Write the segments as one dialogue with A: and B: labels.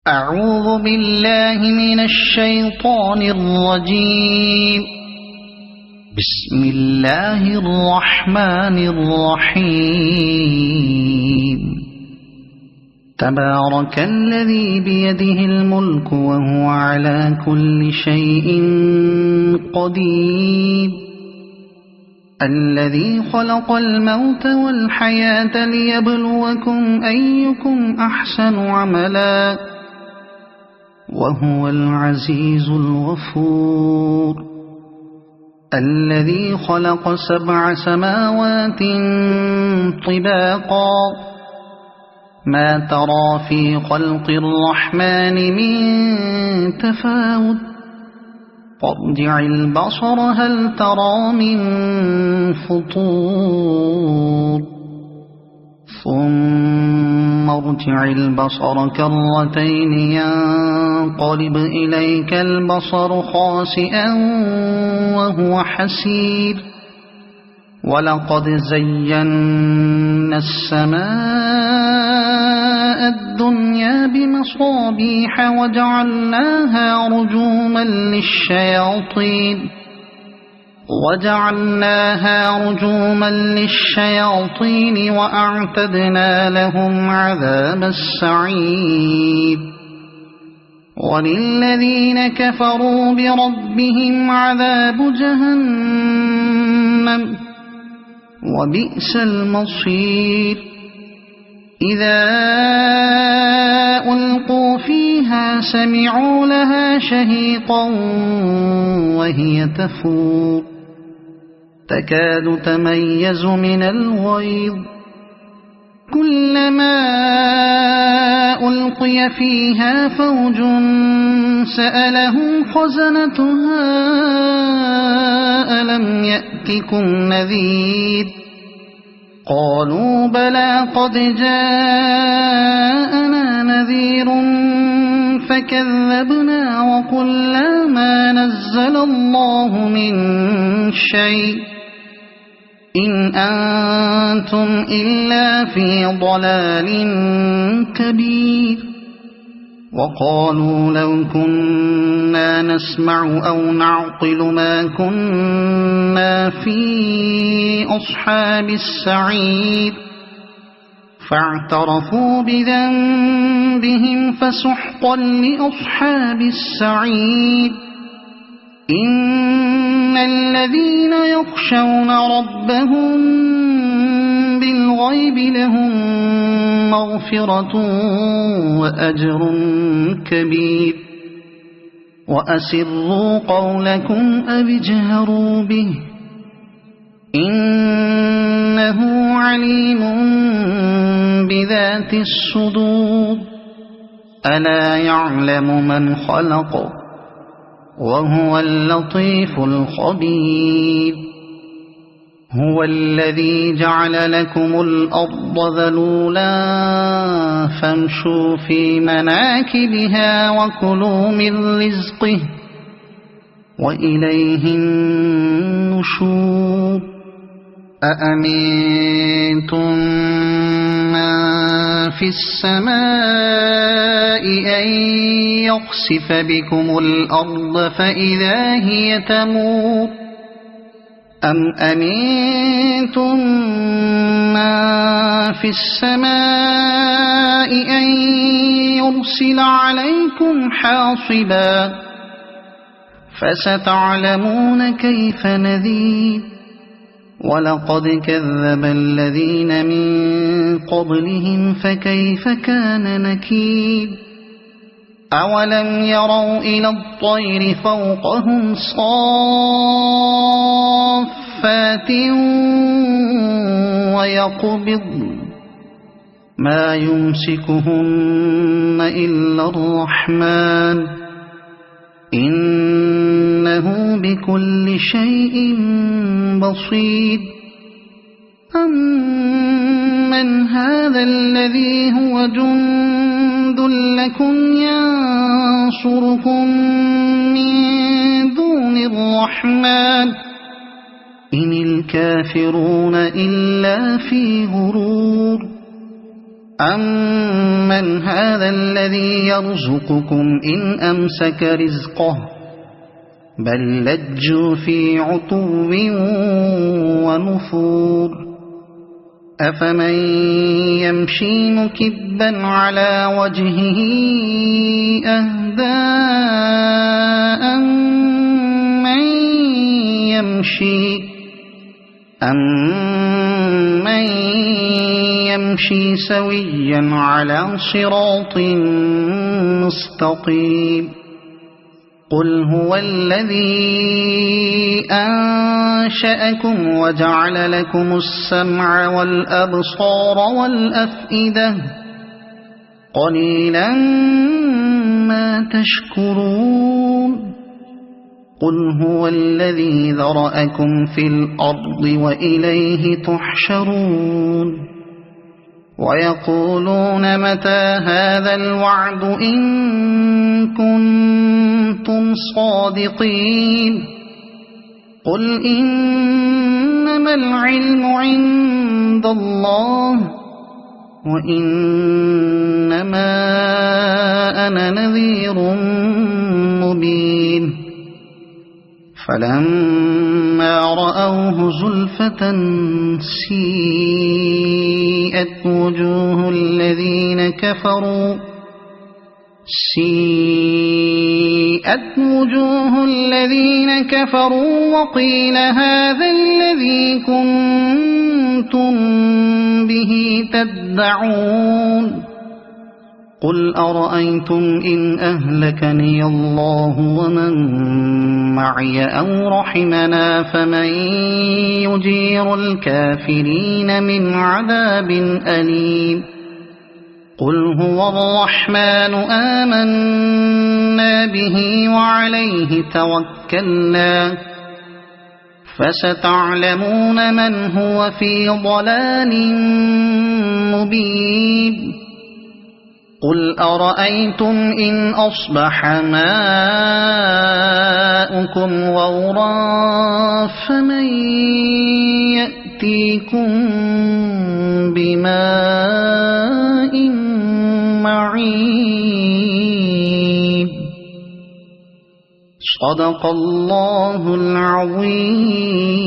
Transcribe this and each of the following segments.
A: أعوذ بالله من الشيطان الرجيم. بسم الله الرحمن الرحيم. تبارك الذي بيده الملك وهو على كل شيء قدير. الذي خلق الموت والحياة ليبلوكم أيكم أحسن عملا وهو العزيز الغفور. الذي خلق 7 سماوات طباقا ما ترى في خلق الرحمن من تفاوت فارجع البصر هل ترى من فطور ثم ارجع البصر كرتين ينقلب إليك البصر خاسئا وهو حسير. ولقد زينا السماء الدنيا بمصابيح وجعلناها رجوما للشياطين وأعتدنا لهم عذاب السعير. وللذين كفروا بربهم عذاب جهنم وبئس المصير. إذا ألقوا فيها سمعوا لها شهيقا وهي تفور تكاد تميز من الغيظ. كلما ألقي فيها فوج سألهم خزنتها ألم يأتكم نذير قالوا بلى قد جاءنا نذير فكذبنا وقلنا ما نزل الله من شيء إن أنتم إلا في ضلال كبير. وقالوا لو كنا نسمع أو نعقل ما كنا في أصحاب السعير فاعترفوا بذنبهم فسحقا لأصحاب السعير. إن الذين يخشون ربهم بالغيب لهم مغفرة وأجر كبير. وأسروا قولكم أو اجهروا به إنه عليم بذات الصدور. ألا يعلم من خلق وهو اللطيف الخبير. هو الذي جعل لكم الأرض ذلولا فامشوا في مناكبها وكلوا من رزقه وإليه النشور. أأمنتم من في السماء أن يخسف بكم الأرض فإذا هي تمور أم أمنتم من في السماء أن يرسل عليكم حاصبا فستعلمون كيف نذير. ولقد كذب الذين من قبلهم فكيف كان نكير. أولم يروا إلى الطير فوقهم صافات ويقبضن ما يمسكهن إلا الرحمن إنه بكل شيء بصير. أمن هذا الذي هو جند لكم ينصركم من دون الرحمن إن الكافرون إلا في غرور. أَمَّنْ هَذَا الَّذِي يَرْزُقُكُمْ إِنْ أَمْسَكَ رِزْقَهُ بَل لَّجُّوا فِي عُتُوٍّ وَنُفُورٍ أَفَمَن يَمْشِي مُكِبًّا عَلَى وَجْهِهِ أَهْدَىٰ أَمَّن يَمْشِي سَوِيًّا عَلَى صِرَاطٍ مُّسْتَقِيمٍ قُلْ هُوَ الَّذِي أَنشَأَكُمْ وَجَعَلَ لَكُمُ السَّمْعَ وَالْأَبْصَارَ وَالْأَفْئِدَةَ قَلِيلًا مَّا تَشْكُرُونَ قُلْ هُوَ الَّذِي ذَرَأَكُمْ فِي الْأَرْضِ وَإِلَيْهِ تُحْشَرُونَ وَيَقُولُونَ مَتَىٰ هَٰذَا الْوَعْدُ إِن كُنتُمْ صَادِقِينَ قُلْ إِنَّمَا الْعِلْمُ عِندَ اللَّهِ وَإِنَّمَا أَنَا نَذِيرٌ مُّبِينٌ فَلَمَّا رَأَوْهُ زُلْفَةً سِيئَتْ وُجُوهُ الَّذِينَ كَفَرُوا وَقِيلَ هَٰذَا الَّذِي كُنتُم بِهِ تَدَّعُونَ قُلْ أَرَأَيْتُمْ إِنْ أَهْلَكَنِيَ اللَّهُ وَمَن مَّعِيَ أَوْ رَحِمَنَا فَمَن يُجِيرُ الْكَافِرِينَ مِنْ عَذَابٍ أَلِيمٍ قُلْ هُوَ الرَّحْمَٰنُ آمَنَّا بِهِ وَعَلَيْهِ تَوَكَّلْنَا فَسَتَعْلَمُونَ مَنْ هُوَ فِي ضَلَالٍ مُّبِينٍ قُلْ أَرَأَيْتُمْ إِنْ أَصْبَحَ مَاؤُكُمْ غَوْرًا فَمَن يَأْتِيكُم بِمَاءٍ مَّعِينٍ صدق الله العظيم.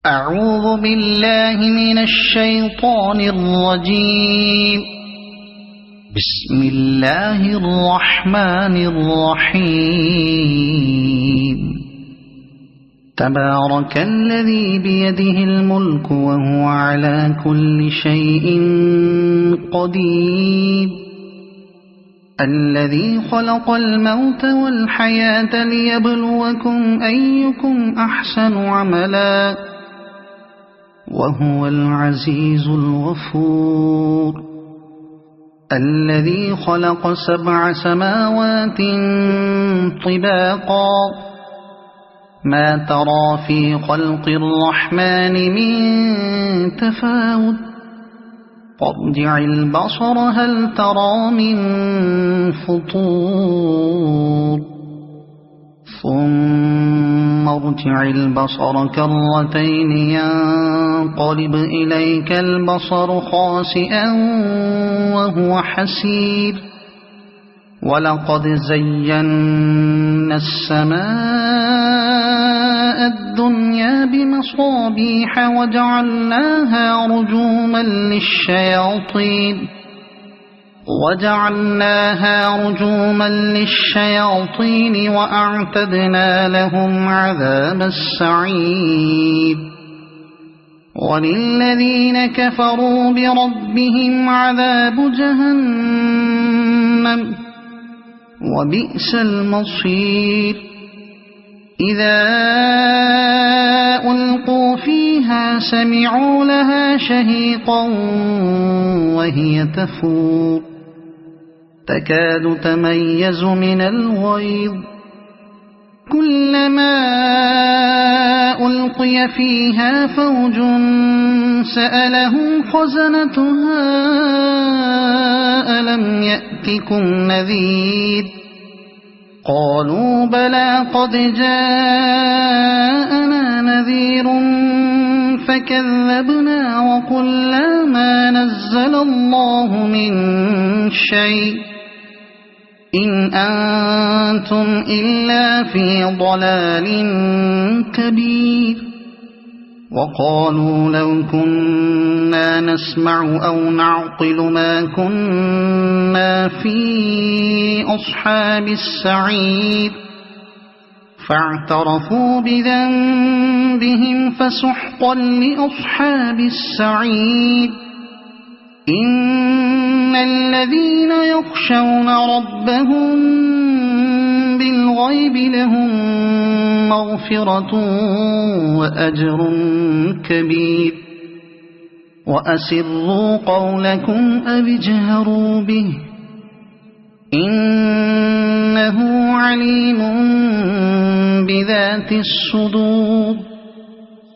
A: أعوذ بالله من الشيطان الرجيم. بسم الله الرحمن الرحيم. تبارك الذي بيده الملك وهو على كل شيء قدير. الذي خلق الموت والحياة ليبلوكم أيكم أحسن عملا وهو العزيز الغفور. الذي خلق 7 سماوات طباقا ما ترى في خلق الرحمن من تفاوت فارجع البصر هل ترى من فطور ثم ارجع البصر كرتين ينقلب إليك البصر خاسئا وهو حسير. ولقد زينا السماء الدنيا بمصابيح وجعلناها رجوما للشياطين وأعتدنا لهم عذاب السعير. وللذين كفروا بربهم عذاب جهنم وبئس المصير. إذا ألقوا فيها سمعوا لها شهيقا وهي تفور تكاد تميز من الغيظ كلما ألقي فيها فوج سألهم خزنتها ألم يأتكم نذير قالوا بلى قد جاءنا نذير فكذبنا وقلنا ما نزل الله من شيء إن أنتم إلا في ضلال كبير وقالوا لو كنا نسمع أو نعقل ما كنا في أصحاب السعير فاعترفوا بذنبهم فسحقا لأصحاب السعير إن الذين يخشون ربهم بالغيب لهم مغفرة وأجر كبير وأسروا قولكم أو اجهروا به إنه عليم بذات الصدور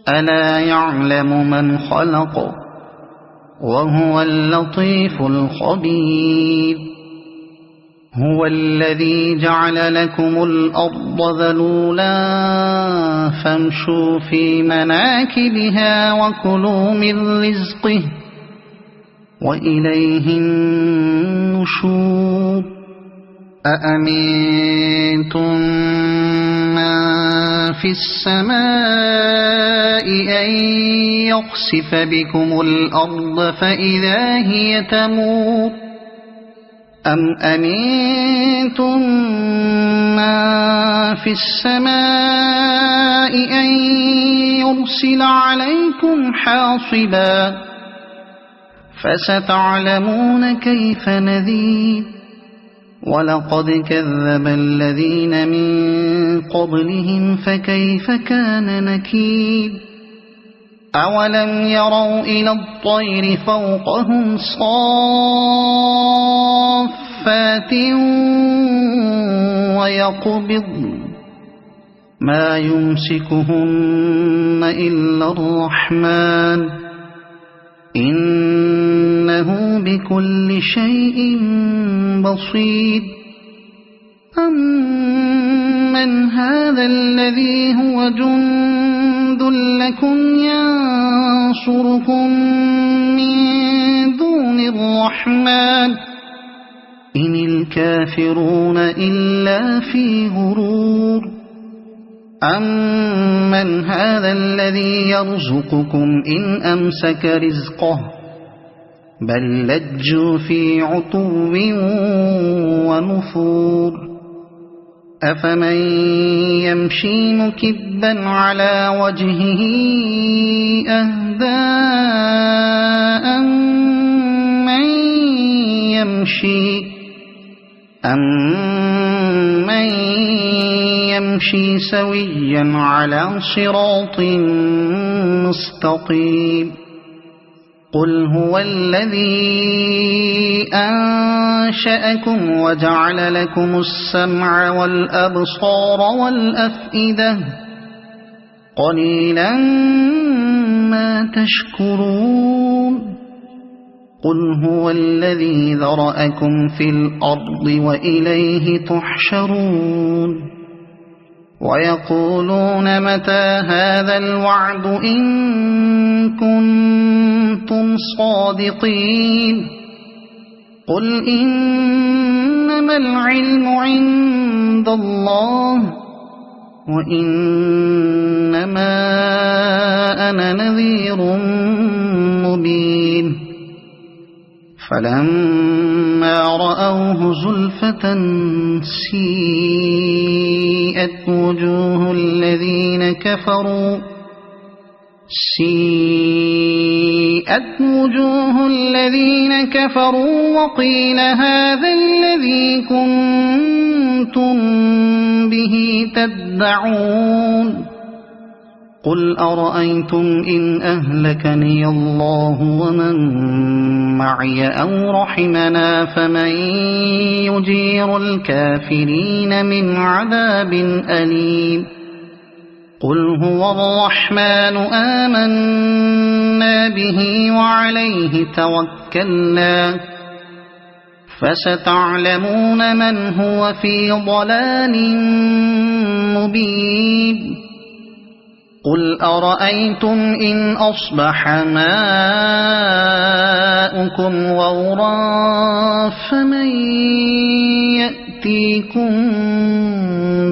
A: ألا يعلم من خلق وهو اللطيف الخبير هو الذي جعل لكم الأرض ذلولا فامشوا في مناكبها وكلوا من رزقه وإليه النشور أأمنتم من في السماء أن يخسف بكم الأرض فإذا هي تمور أم أمنتم من في السماء أن يرسل عليكم حاصبا فستعلمون كيف نذير ولقد كذب الذين من قبلهم فكيف كان نكير أولم يروا إلى الطير فوقهم صافات ويقبضن ما يمسكهن إلا الرحمن إنه بكل شيء بصير أمن هذا الذي هو جند لكم ينصركم من دون الرحمن إن الكافرون إلا في غرور أمن هذا الذي يرزقكم إن أمسك رزقه بل لجوا في عتو ونفور أفمن يمشي مكبا على وجهه أهدى أمن يمشي سويا على صراط مستقيم قل هو الذي أنشأكم وجعل لكم السمع والأبصار والأفئدة قليلا ما تشكرون قل هو الذي ذرأكم في الأرض وإليه تحشرون ويقولون متى هذا الوعد إن كنتم صادقين قل إنما العلم عند الله وإنما أنا نذير مبين فلما رأوه زلفة سيئت وجوه الذين كفروا وقيل هذا الذي كنتم به تدعون قل أرأيتم إن أهلكني الله ومن معي أو رحمنا فمن يجير الكافرين من عذاب أليم قل هو الرحمن آمنا به وعليه توكلنا فستعلمون من هو في ضلال مبين قل أرأيتم إن أصبح ماؤكم غورا فمن يأتيكم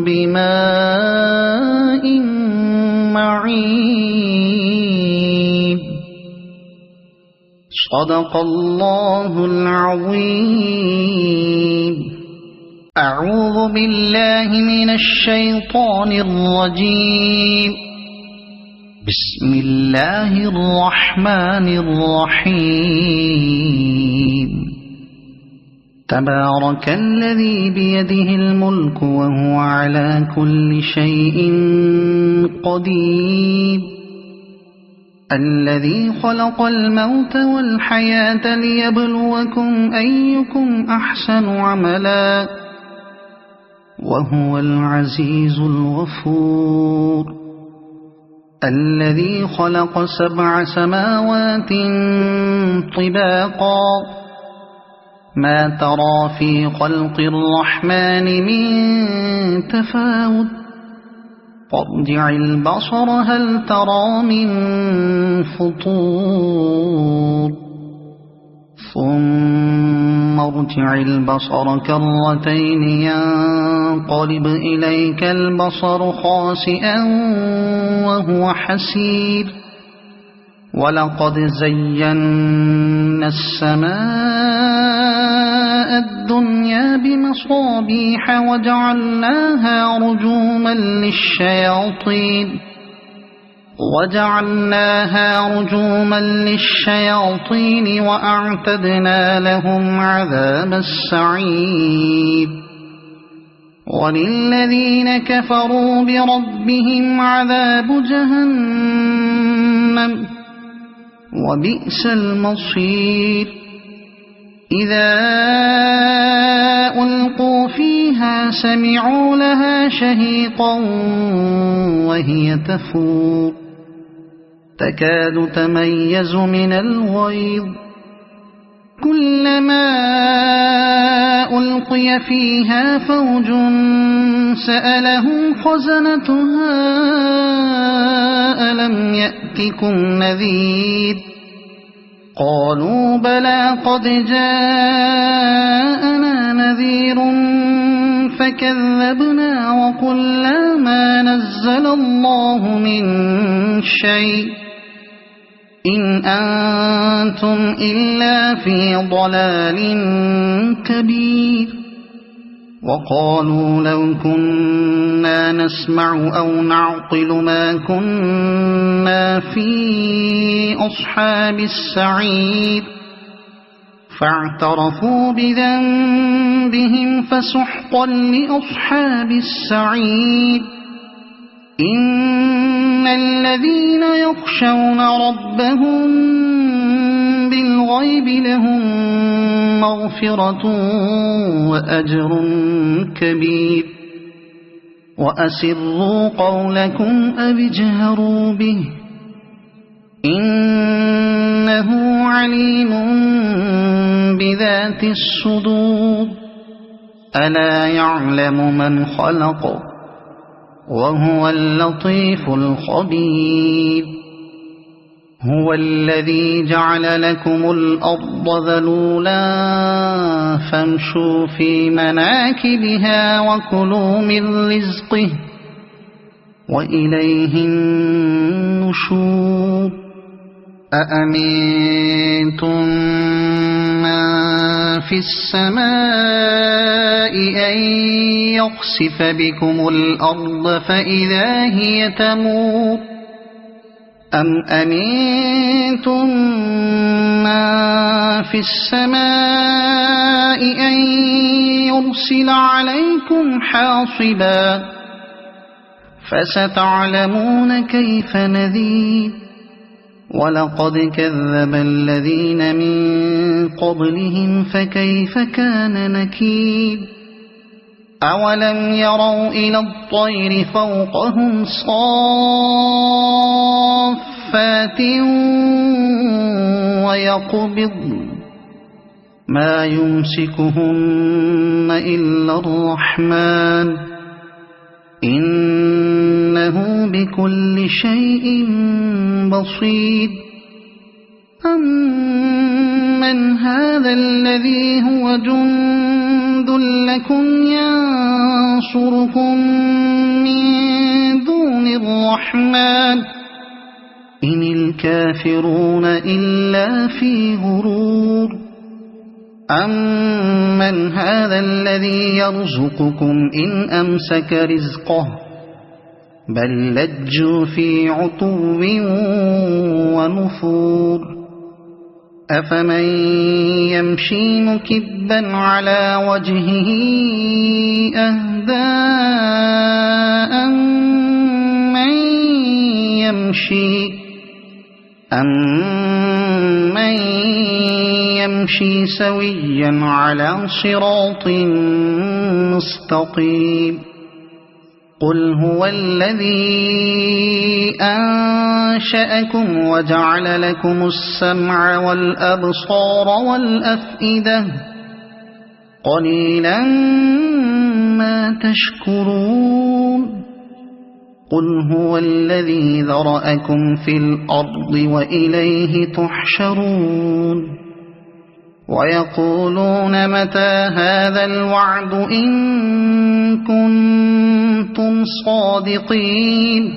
A: بماء معين. صدق الله العظيم. أعوذ بالله من الشيطان الرجيم. بسم الله الرحمن الرحيم. تبارك الذي بيده الملك وهو على كل شيء قدير. الذي خلق الموت والحياة ليبلوكم أيكم أحسن عملا وهو العزيز الغفور. الذي خلق 7 سماوات طباقا ما ترى في خلق الرحمن من تفاوت فارجع البصر هل ترى من فطور ثم ارجع البصر كرتين ينقلب إليك البصر خاسئا وهو حسير. ولقد زينا السماء الدنيا بمصابيح وجعلناها رجوما للشياطين وأعتدنا لهم عذاب السعير. وللذين كفروا بربهم عذاب جهنم وبئس المصير. إذا ألقوا فيها سمعوا لها شهيقا وهي تفور تكاد تميز من الغيظ. كلما ألقي فيها فوج سألهم خزنتها ألم يأتكم نذير قالوا بلى قد جاءنا نذير فكذبنا وقلنا ما نزل الله من شيء إن أنتم إلا في ضلال كبير. وقالوا لو كنا نسمع أو نعقل ما كنا في أصحاب السعير فاعترفوا بذنبهم فسحقا لأصحاب السعير. إن الذين يخشون ربهم بالغيب لهم مغفرة وأجر كبير. وأسروا قولكم أو اجهروا به إنه عليم بذات الصدور. ألا يعلم من خلق وهو اللطيف الخبير. هو الذي جعل لكم الأرض ذلولا فامشوا في مناكبها وكلوا من رزقه وإليه النشور. أأمنتم من في السماء أن يخسف بكم الأرض فإذا هي تمور أم أمنتم من في السماء أن يرسل عليكم حاصبا فستعلمون كيف نذير. ولقد كذب الذين من قبلهم فكيف كان نكير. أولم يروا إلى الطير فوقهم صافات ويقبضن ما يمسكهن إلا الرحمن إنه بكل شيء بصير أمن هذا الذي هو جند لكم ينصركم من دون الرحمن إن الكافرون إلا في غرور أمن هذا الذي يرزقكم إن أمسك رزقه بل لجوا في عتو ونفور أفمن يمشي مكبا على وجهه أهدى أمن يمشي سويا على صراط مستقيم قل هو الذي أنشأكم وجعل لكم السمع والأبصار والأفئدة قليلا ما تشكرون قل هو الذي ذرأكم في الأرض وإليه تحشرون ويقولون متى هذا الوعد إن كنتم صادقين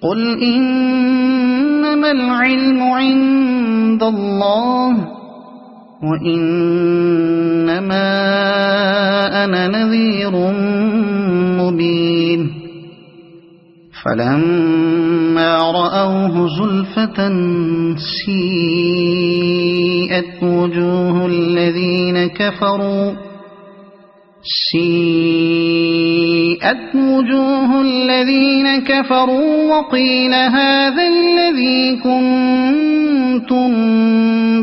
A: قل إنما العلم عند الله وإنما أنا نذير مبين فلما رأوه زلفة سيئت وجوه الذين كفروا وقيل هذا الذي كنتم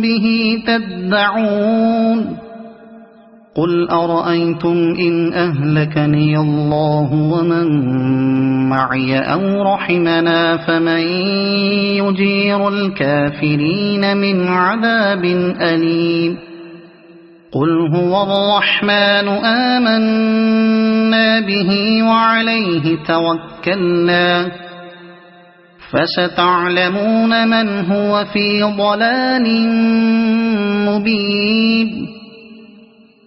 A: به تدعون قل أرأيتم إن أهلكني الله ومن معي أو رحمنا فمن يجير الكافرين من عذاب أليم قل هو الرحمن آمنا به وعليه توكلنا فستعلمون من هو في ضلال مبين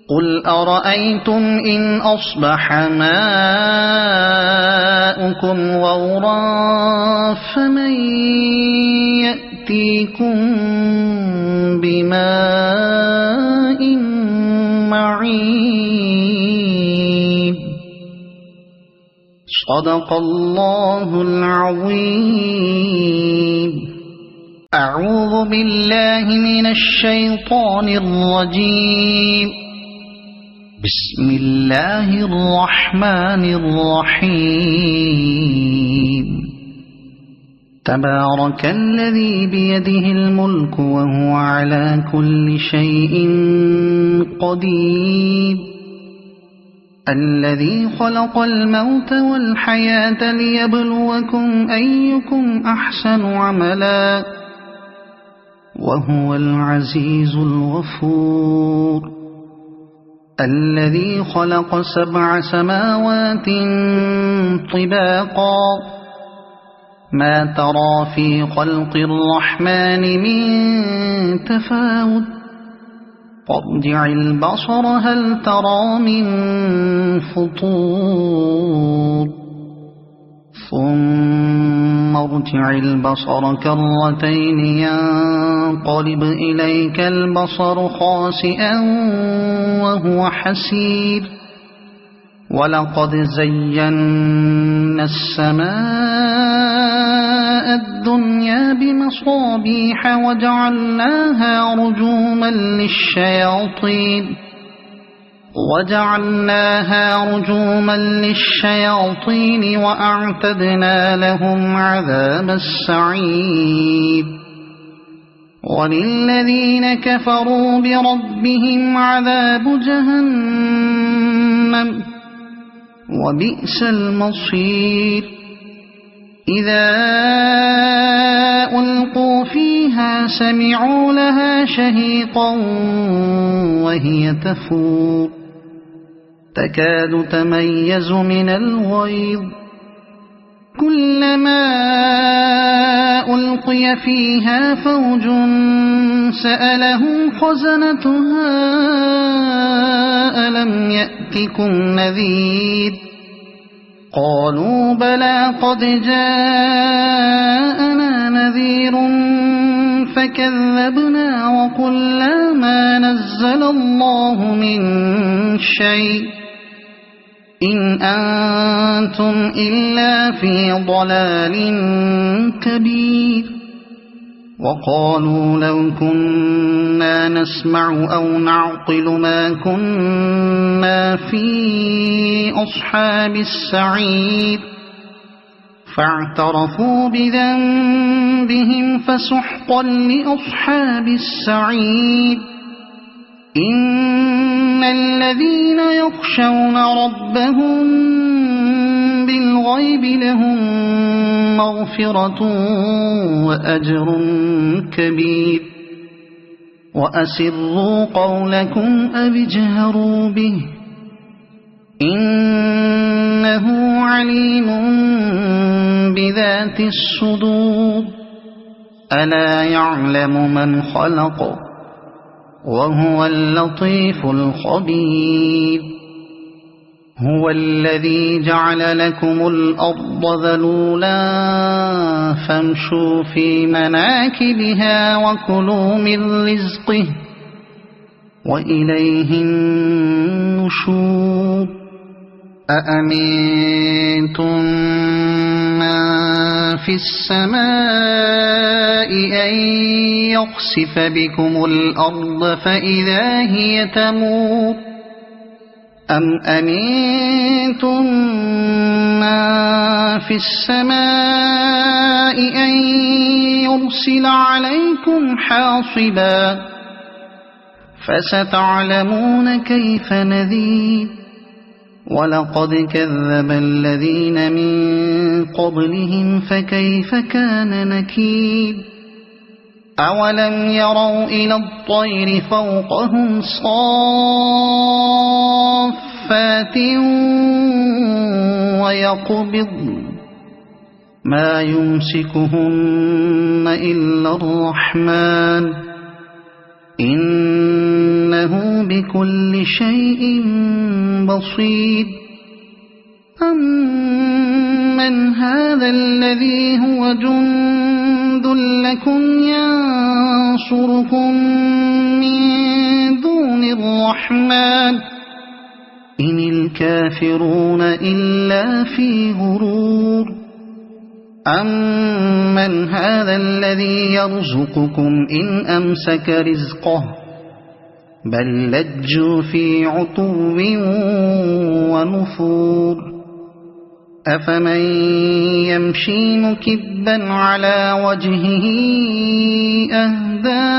A: قل أرأيتم إن أصبح ماؤكم غورا فمن يأتيكم بماء معين صدق الله العظيم أعوذ بالله من الشيطان الرجيم بسم الله الرحمن الرحيم تبارك الذي بيده الملك وهو على كل شيء قدير الذي خلق الموت والحياة ليبلوكم أيكم أحسن عملا وهو العزيز الغفور الذي خلق 7 سماوات طباقا ما ترى في خلق الرحمن من تفاوت فارجع البصر هل ترى من فطور ثم ارجع البصر كرتين ينقلب إليك البصر خاسئا وهو حسير ولقد زينا السماء الدنيا بمصابيح وجعلناها رجوما للشياطين وأعتدنا لهم عذاب السعير وللذين كفروا بربهم عذاب جهنم وبئس المصير إذا ألقوا فيها سمعوا لها شهيقا وهي تفور تكاد تميز من الغيظ كلما ألقي فيها فوج سألهم خزنتها ألم يأتكم نذير قالوا بلى قد جاءنا نذير فكذبنا وقلنا ما نزل الله من شيء إن أنتم إلا في ضلال كبير وقالوا لو كنا نسمع أو نعقل ما كنا في أصحاب السعير فاعترفوا بذنبهم فسحقا لأصحاب السعير إن الذين يخشون ربهم بالغيب لهم مغفرة وأجر كبير وأسروا قولكم أو اجهروا به إنه عليم بذات الصدور ألا يعلم من خلق وهو اللطيف الخبير هو الذي جعل لكم الأرض ذلولا فامشوا في مناكبها وكلوا من رزقه وإليه النشور أأمنتم من في السماء أن يخسف بكم الأرض فإذا هي تمور أم أمنتم من في السماء أن يرسل عليكم حاصبا فستعلمون كيف نذير ولقد كذب الذين من قبلهم فكيف كان نكير أولم يروا إلى الطير فوقهم صافات ويقبضن ما يمسكهن إلا الرحمن إنه بكل شيء بصير أمن هذا الذي هو جند لكم ينصركم من دون الرحمن إن الكافرون إلا في غرور أمن هذا الذي يرزقكم إن أمسك رزقه بل لجوا في عتو ونفور أفمن يمشي مكبا على وجهه أهدى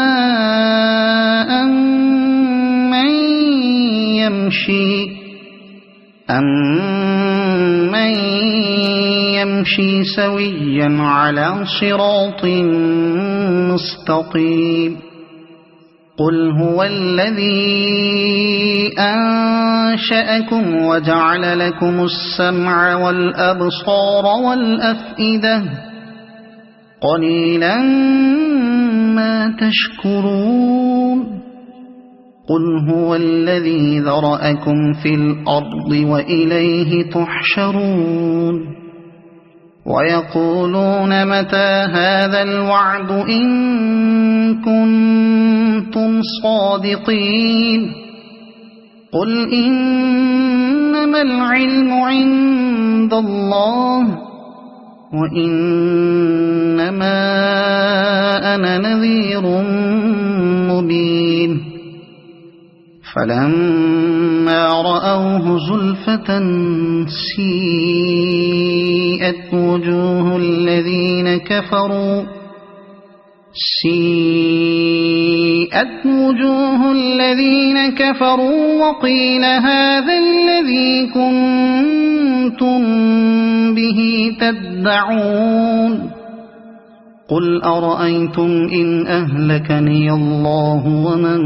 A: أمن يمشي سويا على صراط مستقيم قل هو الذي أنشأكم وجعل لكم السمع والأبصار والأفئدة قليلا ما تشكرون قل هو الذي ذرأكم في الأرض وإليه تحشرون ويقولون متى هذا الوعد إن كنتم صادقين قل إنما العلم عند الله وإنما أنا نذير مبين فلما رأوه زلفة سيئت وجوه الذين كفروا وقيل هذا الذي كنتم به تدعون قل أرأيتم إن أهلكني الله ومن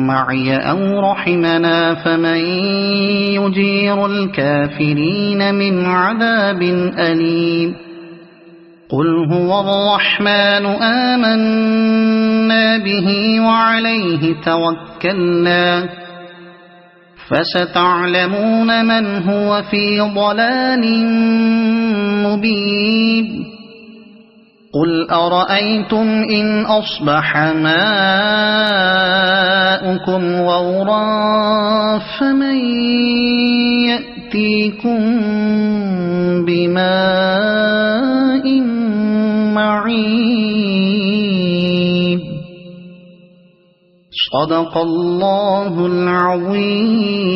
A: معي أو رحمنا فمن يجير الكافرين من عذاب أليم قل هو الرحمن آمنا به وعليه توكلنا فستعلمون من هو في ضلال مبين قل أرأيتم إن أصبح ماؤكم غورا فمن يأتيكم بماء معين صدق الله العظيم.